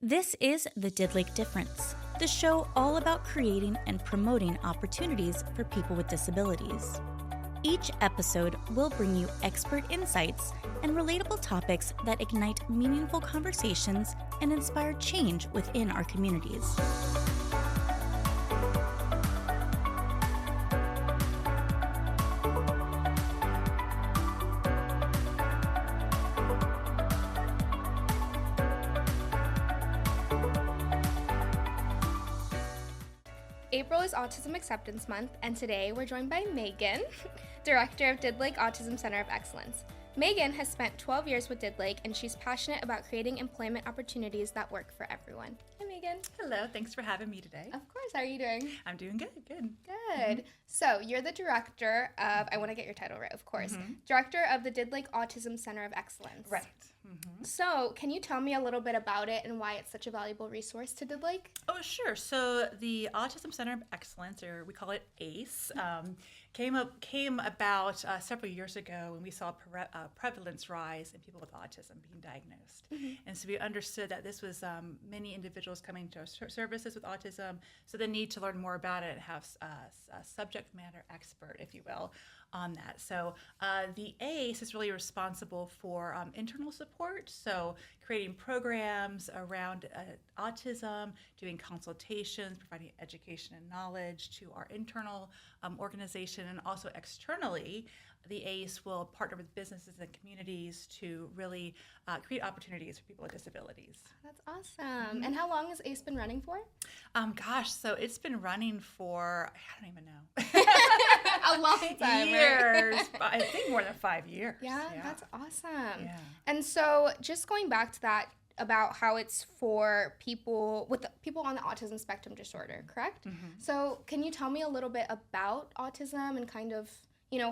This is the Didlake Difference, the show all about creating and promoting opportunities for people with disabilities. Each episode will bring you expert insights and relatable topics that ignite meaningful conversations and inspire change within our communities. April is Autism Acceptance Month, and today we're joined by Meghan, Director of Didlake Autism Center of Excellence. Meghan has spent 12 years with Didlake, and she's passionate about creating employment opportunities that work for everyone. Hi, Meghan. Hello, thanks for having me today. Of course, how are you doing? I'm doing good. Good. So, you're the director of, I want to get your title right, of course, Director of the Didlake Autism Center of Excellence. Right. So, can you tell me a little bit about it and why it's such a valuable resource to Didlake? Oh, sure. So the Autism Center of Excellence, or we call it ACE, came about several years ago when we saw prevalence rise in people with autism being diagnosed. And so we understood that this was many individuals coming to our services with autism, so the need to learn more about it and have a subject matter expert, if you will, on that. So the ACE is really responsible for internal support, so creating programs around autism, doing consultations, providing education and knowledge to our internal organization, and also externally, the ACE will partner with businesses and communities to really create opportunities for people with disabilities. That's awesome. And how long has ACE been running for? So it's been running for, I don't even know. A long time, years, right? I think more than 5 years. Yeah, that's awesome. Yeah. And so just going back to that about how it's for people on the autism spectrum disorder, correct? So can you tell me a little bit about autism and kind of,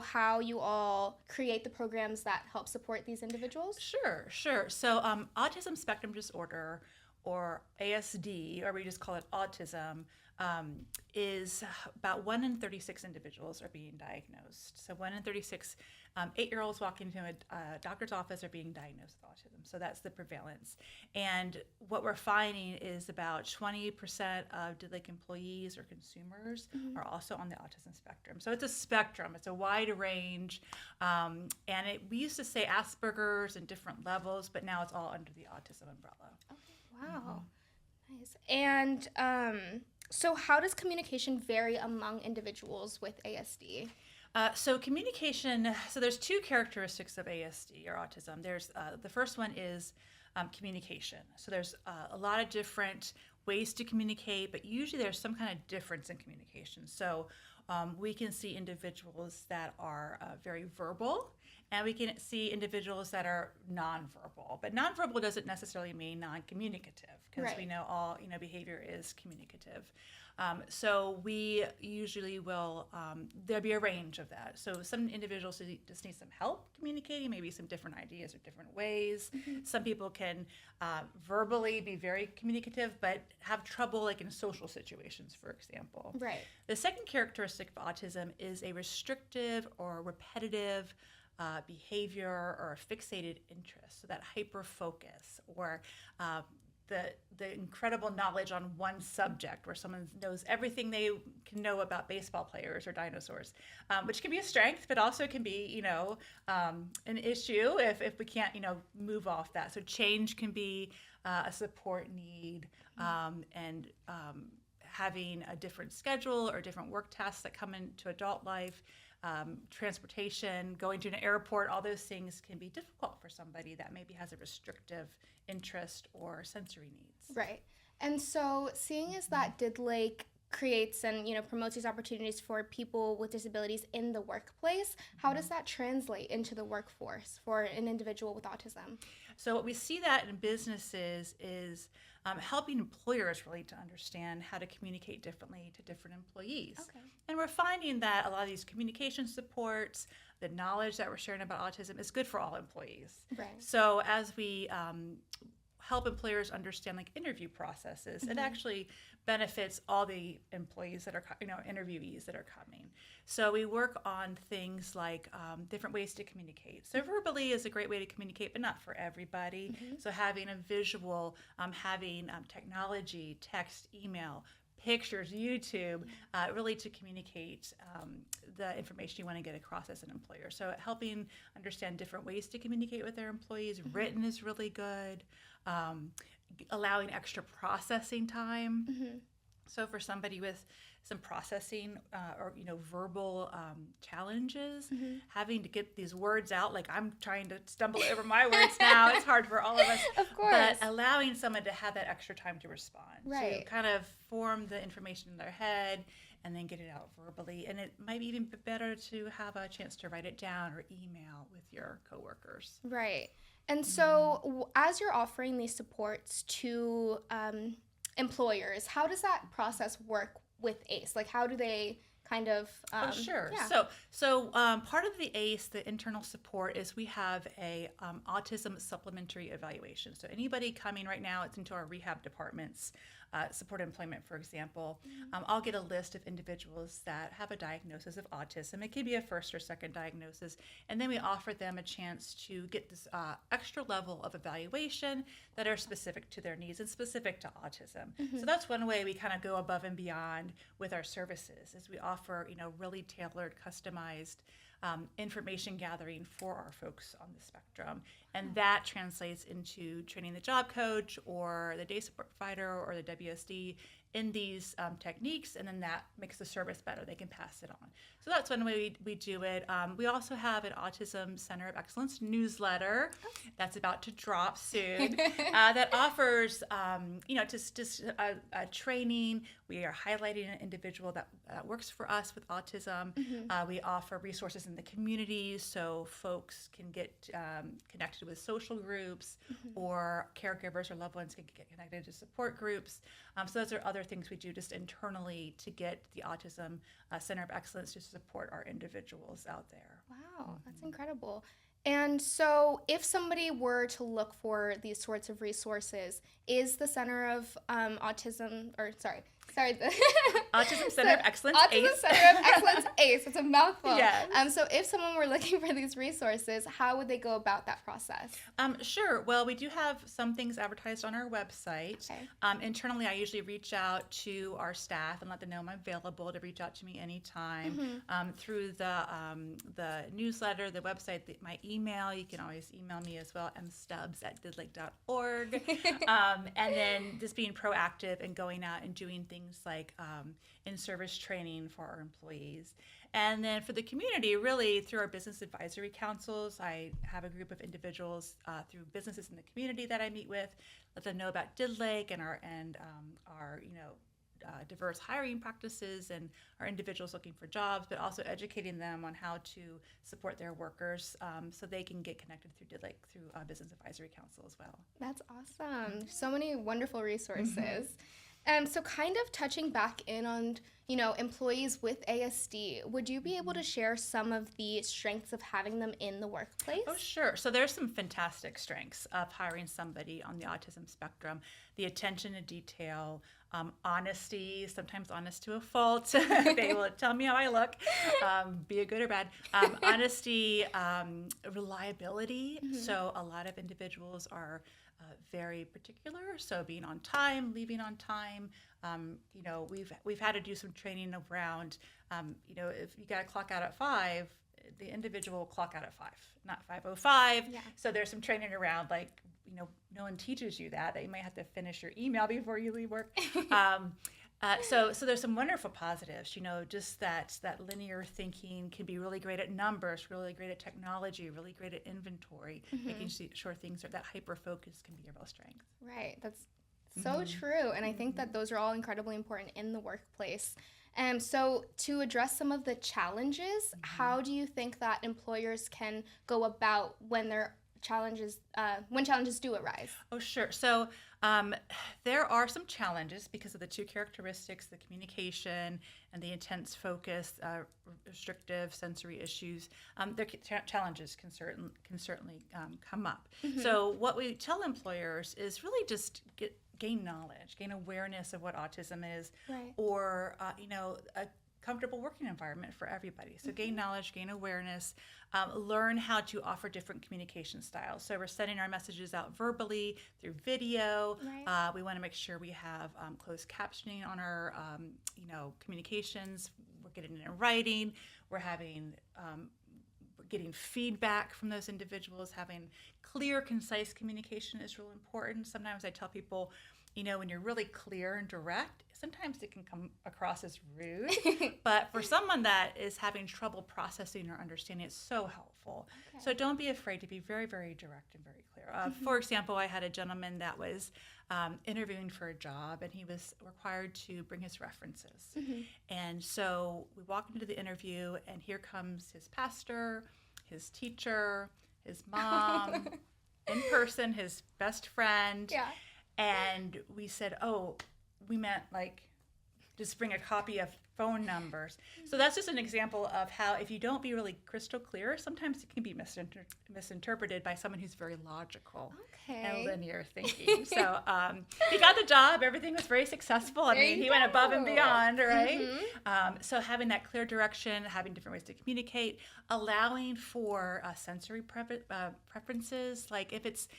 how you all create the programs that help support these individuals? Sure. So autism spectrum disorder, or ASD, or we just call it autism, is about 1 in 36 individuals are being diagnosed. So 1 in 36 8-year-olds walking into a doctor's office are being diagnosed with autism. So that's the prevalence. And what we're finding is about 20% of Didlake employees or consumers are also on the autism spectrum. So it's a spectrum. It's a wide range. And we used to say Asperger's in different levels, but now it's all under the autism umbrella. Okay, wow. Nice. And so how does communication vary among individuals with ASD? So communication, so there's 2 characteristics of ASD or autism. There's the first one is communication. So there's a lot of different ways to communicate, but usually there's some kind of difference in communication. So we can see individuals that are very verbal, and we can see individuals that are nonverbal. But nonverbal doesn't necessarily mean non-communicative, because we know all behavior is communicative. So we usually will, there'll be a range of that. So some individuals just need some help communicating, maybe some different ideas or different ways. Some people can verbally be very communicative, but have trouble like in social situations, for example. Right. The second characteristic of autism is a restrictive or repetitive behavior or a fixated interest. So that hyper-focus or the incredible knowledge on one subject, where someone knows everything they can know about baseball players or dinosaurs, which can be a strength, but also can be, an issue if we can't, move off that. So change can be a support need, and having a different schedule or different work tasks that come into adult life. Transportation, going to an airport, all those things can be difficult for somebody that maybe has a restrictive interest or sensory needs. Right. And so seeing as that Didlake creates and promotes these opportunities for people with disabilities in the workplace, how does that translate into the workforce for an individual with autism? So what we see that in businesses is helping employers really to understand how to communicate differently to different employees. Okay. And we're finding that a lot of these communication supports, the knowledge that we're sharing about autism is good for all employees. Right. So as we help employers understand like interview processes. It actually benefits all the employees that are, interviewees that are coming. So we work on things like different ways to communicate. So verbally is a great way to communicate, but not for everybody. So having a visual, having technology, text, email, pictures, YouTube, really to communicate the information you want to get across as an employer. So helping understand different ways to communicate with their employees. Written is really good. Allowing extra processing time. So for somebody with some processing or verbal challenges, having to get these words out, like I'm trying to stumble over my words now. It's hard for all of us. Of course. But allowing someone to have that extra time to respond, right, to kind of form the information in their head and then get it out verbally. And it might even be better to have a chance to write it down or email with your coworkers. Right. And so as you're offering these supports to employers, how does that process work with ACE? Like, how do they kind of sure. Yeah. So part of the ACE, the internal support, is we have a autism supplementary evaluation. So anybody coming right now, it's into our rehab departments, support employment, for example, I'll get a list of individuals that have a diagnosis of autism. It could be a first or second diagnosis, and then we offer them a chance to get this extra level of evaluation that are specific to their needs and specific to autism. So that's one way we kind of go above and beyond with our services, is we offer, really tailored, customized information gathering for our folks on the spectrum. And that translates into training the job coach or the day support provider or the WSD in these techniques, and then that makes the service better. They can pass it on. So that's one way we do it. We also have an Autism Center of Excellence newsletter that's about to drop soon that offers, just a training. We are highlighting an individual that works for us with autism. We offer resources in the community so folks can get connected with social groups, or caregivers or loved ones can get connected to support groups. So those are other things we do just internally to get the Autism Center of Excellence to support our individuals out there. Wow, that's incredible. And so if somebody were to look for these sorts of resources, is the Center of Autism Autism Center of Excellence, Autism ACE. Center of Excellence, ACE. It's a mouthful. Yes. So if someone were looking for these resources, how would they go about that process? Sure. Well, we do have some things advertised on our website. Okay. Internally, I usually reach out to our staff and let them know I'm available to reach out to me anytime. Through the newsletter, the website, my email, you can always email me as well, mstubbs@didlake.org. And then just being proactive and going out and doing things like in-service training for our employees. And then for the community, really through our business advisory councils, I have a group of individuals through businesses in the community that I meet with, let them know about Didlake and our diverse hiring practices and our individuals looking for jobs, but also educating them on how to support their workers so they can get connected through Didlake through Business Advisory Council as well. That's awesome. So many wonderful resources. So kind of touching back in on, employees with ASD, would you be able to share some of the strengths of having them in the workplace? Oh, sure. So there's some fantastic strengths of hiring somebody on the autism spectrum. The attention to detail, honesty, sometimes honest to a fault. They will tell me how I look, be it good or bad. Honesty, reliability. So a lot of individuals are very particular. So being on time, leaving on time. We've had to do some training around, if you got to clock out at 5, the individual will clock out at 5, not 5:05. Yeah. So there's some training around, like, no one teaches you that you might have to finish your email before you leave work. So there's some wonderful positives, just that linear thinking can be really great at numbers, really great at technology, really great at inventory, making sure things that hyper-focus can be a real strength. Right. That's so true. And I think that those are all incredibly important in the workplace. So to address some of the challenges, how do you think that employers can go about when they're challenges do arise? Oh, sure. So there are some challenges because of the two characteristics, the communication and the intense focus, restrictive sensory issues. Challenges can certainly come up. So what we tell employers is really just gain knowledge, gain awareness of what autism is, Right. or a comfortable working environment for everybody. So gain knowledge, gain awareness, learn how to offer different communication styles. So we're sending our messages out verbally, through video. Right. We want to make sure we have closed captioning on our communications. We're getting it in writing. We're getting feedback from those individuals. Having clear, concise communication is real important. Sometimes I tell people, when you're really clear and direct, sometimes it can come across as rude. But for someone that is having trouble processing or understanding, it's so helpful. Okay. So don't be afraid to be very, very direct and very clear. For example, I had a gentleman that was interviewing for a job, and he was required to bring his references. And so we walk into the interview, and here comes his pastor, his teacher, his mom, in person, his best friend. Yeah. And we said, we meant just bring a copy of phone numbers. So that's just an example of how if you don't be really crystal clear, sometimes it can be misinterpreted by someone who's very logical and linear thinking. So he got the job. Everything was very successful. He went above and beyond, right? So having that clear direction, having different ways to communicate, allowing for sensory preferences, like if it's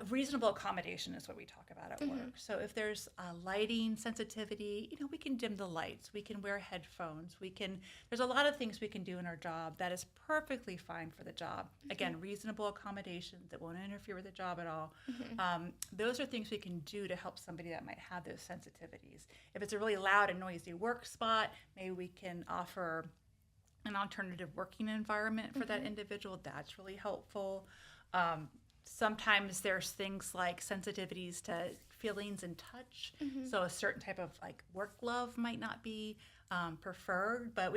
reasonable accommodation is what we talk about at work. So if there's lighting sensitivity, we can dim the lights. We can wear headphones. There's a lot of things we can do in our job that is perfectly fine for the job. Again, reasonable accommodations that won't interfere with the job at all. Those are things we can do to help somebody that might have those sensitivities. If it's a really loud and noisy work spot, maybe we can offer an alternative working environment for that individual. That's really helpful. Sometimes there's things like sensitivities to feelings and touch. So a certain type of work glove might not be preferred, but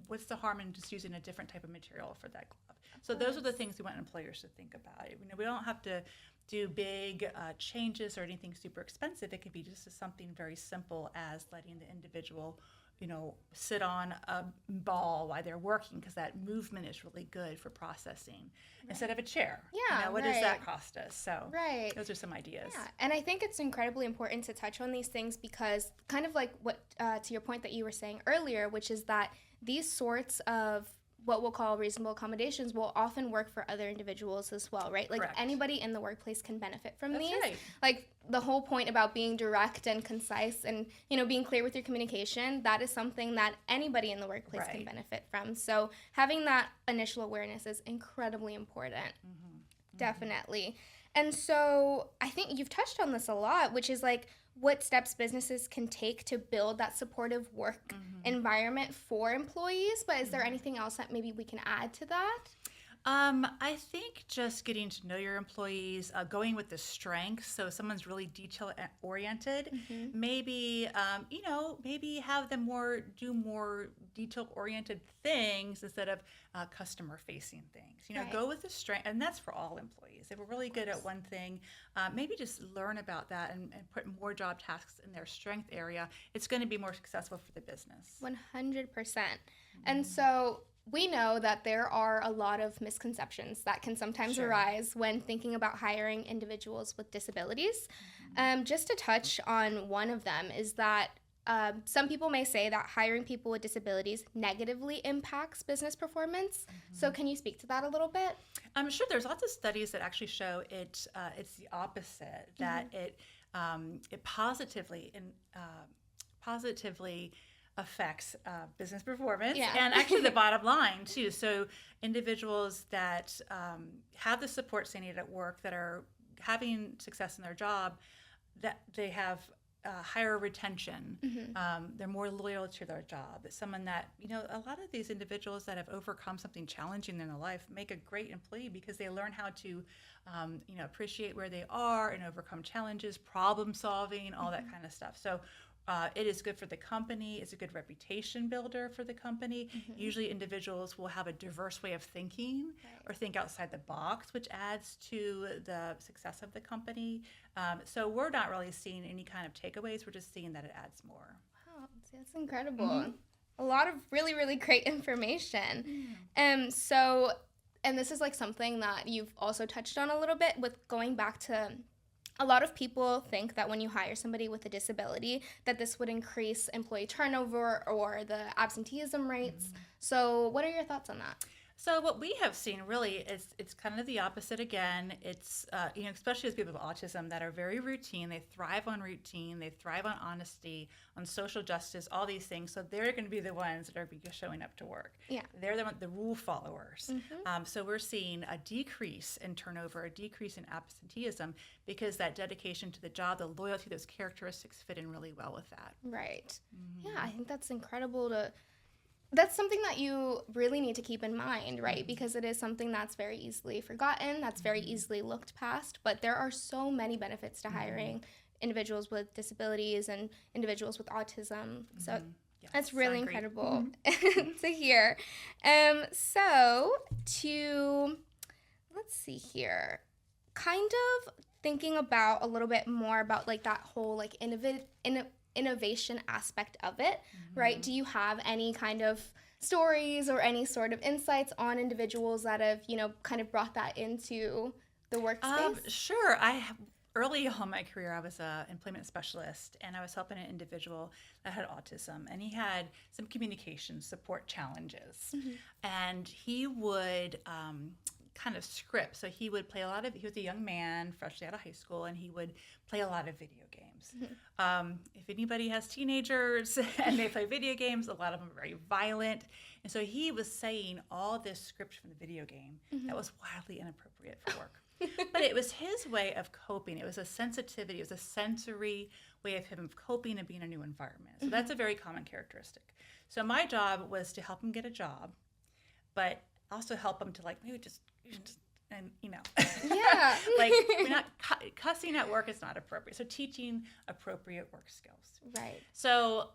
what's the harm in just using a different type of material for that glove? So those are the things we want employers to think about. We don't have to do big changes or anything super expensive. It could be just something very simple as letting the individual sit on a ball while they're working, because that movement is really good for processing instead of a chair. Yeah. What does that cost us? So those are some ideas. Yeah. And I think it's incredibly important to touch on these things because kind of like what, to your point that you were saying earlier, which is that these sorts of what we'll call reasonable accommodations will often work for other individuals as well, right? Correct. Anybody in the workplace can benefit from That's these. Right. The whole point about being direct and concise and, being clear with your communication, that is something that anybody in the workplace can benefit from. So having that initial awareness is incredibly important. Definitely. And so I think you've touched on this a lot, which is what steps businesses can take to build that supportive work environment for employees. But is there anything else that maybe we can add to that? I think just getting to know your employees, going with the strengths. So if someone's really detail-oriented, maybe, maybe have them do more detail-oriented things instead of customer-facing things. Go with the strength, and that's for all employees. If we're really good at one thing, maybe just learn about that and put more job tasks in their strength area. It's going to be more successful for the business. 100%. And so we know that there are a lot of misconceptions that can sometimes arise when thinking about hiring individuals with disabilities. Just to touch on one of them is that some people may say that hiring people with disabilities negatively impacts business performance. So can you speak to that a little bit? I'm sure there's lots of studies that actually show it's the opposite, that it positively affects business performance and actually the bottom line too. So individuals that have the supports they need at work, that are having success in their job, that they have higher retention. They're more loyal to their job. It's someone that, a lot of these individuals that have overcome something challenging in their life make a great employee because they learn how to, appreciate where they are and overcome challenges, problem solving, all that kind of stuff. So It is good for the company. It's a good reputation builder for the company. Usually individuals will have a diverse way of thinking or think outside the box, which adds to the success of the company. So we're not really seeing any kind of takeaways. We're just seeing that it adds more. Wow, that's incredible. A lot of really, really great information. So, and this is like something that you've also touched on a little bit with going back to, a lot of people think that when you hire somebody with a disability, that this would increase employee turnover or the absenteeism rates. So what are your thoughts on that? So what we have seen really is it's kind of the opposite again. It's, especially as people with autism that are very routine. They thrive on routine. They thrive on honesty, on social justice, all these things. So they're going to be the ones that are showing up to work. Yeah. They're the rule followers. So we're seeing a decrease in turnover, a decrease in absenteeism, because that dedication to the job, the loyalty, those characteristics fit in really well with that. Right. Yeah, I think that's incredible that's something that you really need to keep in mind, right? Because it is something that's very easily forgotten, that's very easily looked past, but there are so many benefits to hiring individuals with disabilities and individuals with autism. So that's really incredible to hear. So let's see here, kind of thinking about a little bit more about like that whole like innovation aspect of it, right? Do you have any kind of stories or any sort of insights on individuals that have, kind of brought that into the workspace? Sure. Early on in my career, I was an employment specialist, and I was helping an individual that had autism, and he had some communication support challenges. And he would kind of script. So he would play he was a young man, freshly out of high school, and he would play a lot of video games. If anybody has teenagers and they play video games, a lot of them are very violent. And so he was saying all this script from the video game that was wildly inappropriate for work. But it was his way of coping. It was a sensitivity. It was a sensory way of him coping and being in a new environment. So that's a very common characteristic. So my job was to help him get a job, but also help him to maybe just and Yeah. we're not cussing at work is not appropriate. So teaching appropriate work skills. Right. So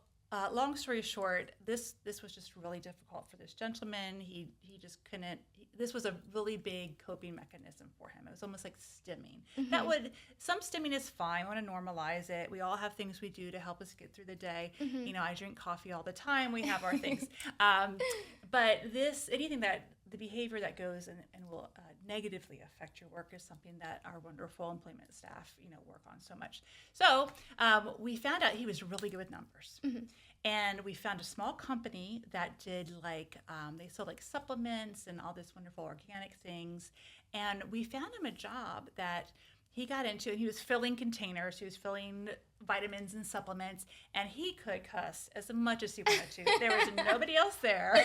long story short, this was just really difficult for this gentleman. He just couldn't. This was a really big coping mechanism for him. It was almost like stimming. Some stimming is fine. We want to normalize it. We all have things we do to help us get through the day. I drink coffee all the time. We have our things. But anything that the behavior that goes and will negatively affect your work is something that our wonderful employment staff, work on so much. So we found out he was really good with numbers. And we found a small company that did they sold supplements and all this wonderful organic things. And we found him a job that he got into, and he was filling containers. He was filling vitamins and supplements, and he could cuss as much as he wanted to. There was nobody else there.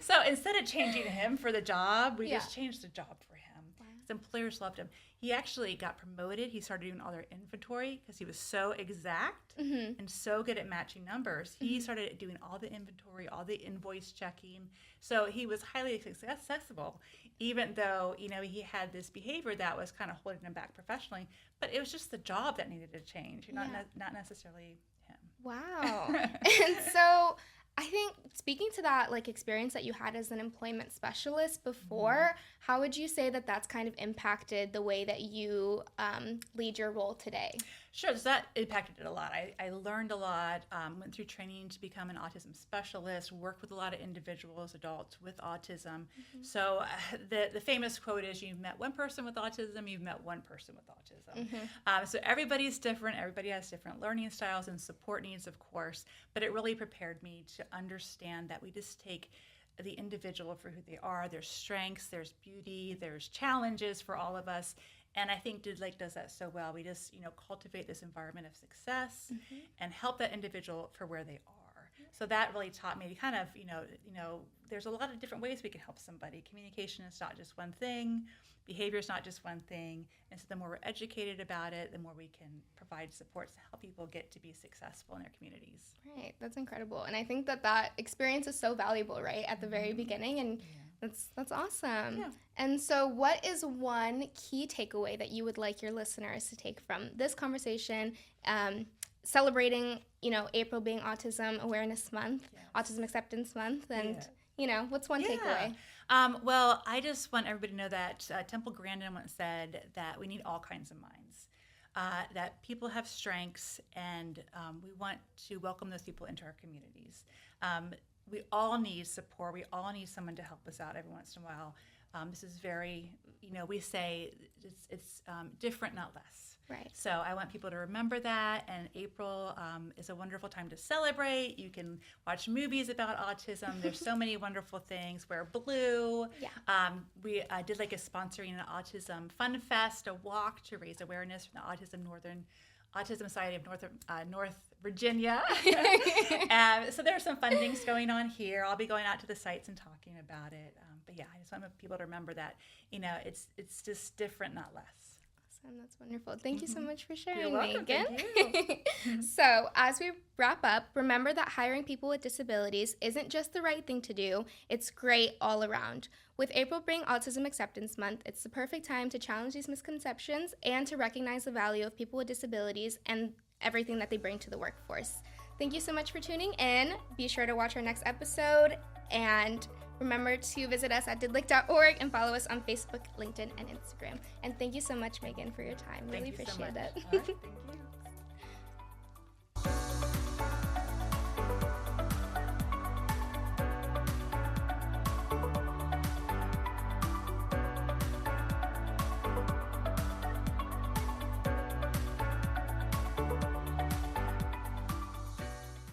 So instead of changing him for the job, we just changed the job for him. His employers loved him. He actually got promoted. He started doing all their inventory because he was so exact and so good at matching numbers. He started doing all the inventory, all the invoice checking. So he was highly successful, even though, he had this behavior that was kind of holding him back professionally. But it was just the job that needed to change, not necessarily him. Wow. And so I think speaking to that experience that you had as an employment specialist before, how would you say that that's kind of impacted the way that you lead your role today? Sure, so that impacted it a lot. I learned a lot, went through training to become an autism specialist, worked with a lot of individuals, adults with autism. So the famous quote is, you've met one person with autism, you've met one person with autism. So everybody's different, everybody has different learning styles and support needs, of course, but it really prepared me to understand that we just take the individual for who they are, their strengths, there's beauty, there's challenges for all of us. And I think Didlake does that so well. We just, cultivate this environment of success and help that individual for where they are. So that really taught me to kind of, there's a lot of different ways we can help somebody. Communication is not just one thing. Behavior is not just one thing. And so the more we're educated about it, the more we can provide supports to help people get to be successful in their communities. Right. That's incredible. And I think that experience is so valuable, right, at the very beginning. And that's awesome. Yeah. And so what is one key takeaway that you would like your listeners to take from this conversation celebrating, April being Autism Awareness Month, Autism Acceptance Month, and what's one takeaway? Well, I just want everybody to know that Temple Grandin once said that we need all kinds of minds, that people have strengths, and we want to welcome those people into our communities. We all need support. We all need someone to help us out every once in a while. This is very, we say it's different, not less. Right. So I want people to remember that, and April is a wonderful time to celebrate. You can watch movies about autism. There's so many wonderful things. Wear blue. Yeah. We Didlake is sponsoring an Autism Fun Fest, a walk to raise awareness from the Autism Society of North Virginia. So there's some fun things going on here. I'll be going out to the sites and talking about it. But yeah, I just want people to remember that, it's just different, not less. Awesome. That's wonderful. Thank you so much for sharing, You're welcome. Megan. Thank you. So as we wrap up, remember that hiring people with disabilities isn't just the right thing to do, it's great all around. With April being Autism Acceptance Month, it's the perfect time to challenge these misconceptions and to recognize the value of people with disabilities and everything that they bring to the workforce. Thank you so much for tuning in. Be sure to watch our next episode, and remember to visit us at didlake.org and follow us on Facebook, LinkedIn, and Instagram. And thank you so much, Megan, for your time. Really appreciate it. Thank you.